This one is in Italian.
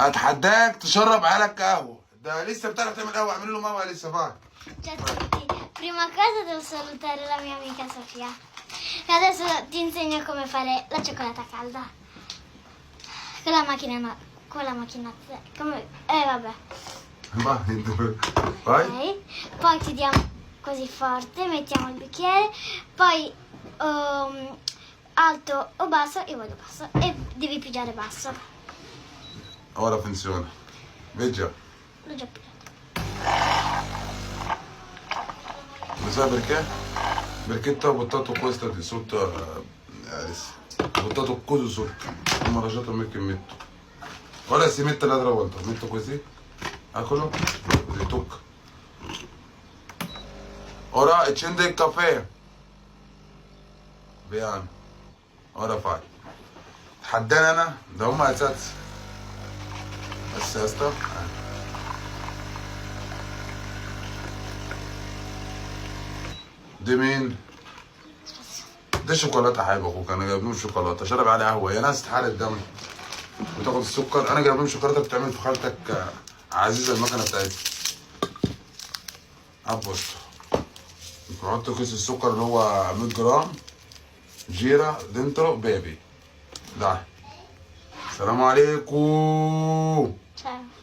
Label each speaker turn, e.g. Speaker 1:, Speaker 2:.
Speaker 1: اتحداك تشرب عيالك قهوه. ده لسه بتعرف تعمل قهوه؟ اعمل له قهوه لسه فاهم.
Speaker 2: Ciao a tutti, prima cosa devo salutare la mia amica Sofia e adesso ti insegno come fare la cioccolata calda con la macchina, no, con la macchina, come, vabbè.
Speaker 1: Vai.
Speaker 2: Ok, poi chiudiamo così forte, mettiamo il bicchiere, poi alto o basso, io vado basso e devi pigiare basso.
Speaker 1: Ora funziona. Vedi?
Speaker 2: L'ho già pigiato.
Speaker 1: Lo sai perché? Perché tu hai buttato questa di sotto, Alice. Ho buttato coso sotto. Non mi ha lasciato me che metto. Ora si mette l'altra volta. Metto così. Eccolo. Così tocca. Ora accende il caffè. Piano. Ora fai. تحداني انا؟ ده هم اساس. بس يا اسطى. دي مين؟ دي شوكولاته حبيب اخوك. انا جايب لهم شوكولاته شرب عليها قهوه. يا ناس حاله دم وتاخد السكر. انا جايب لهم شوكولاته بتعمل في خالتك عزيزه المكنه بتاعتها. بص نحط كيس السكر اللي هو 100 جرام جيرة دنترو بيبي. ده السلام عليكم.
Speaker 2: Ciao.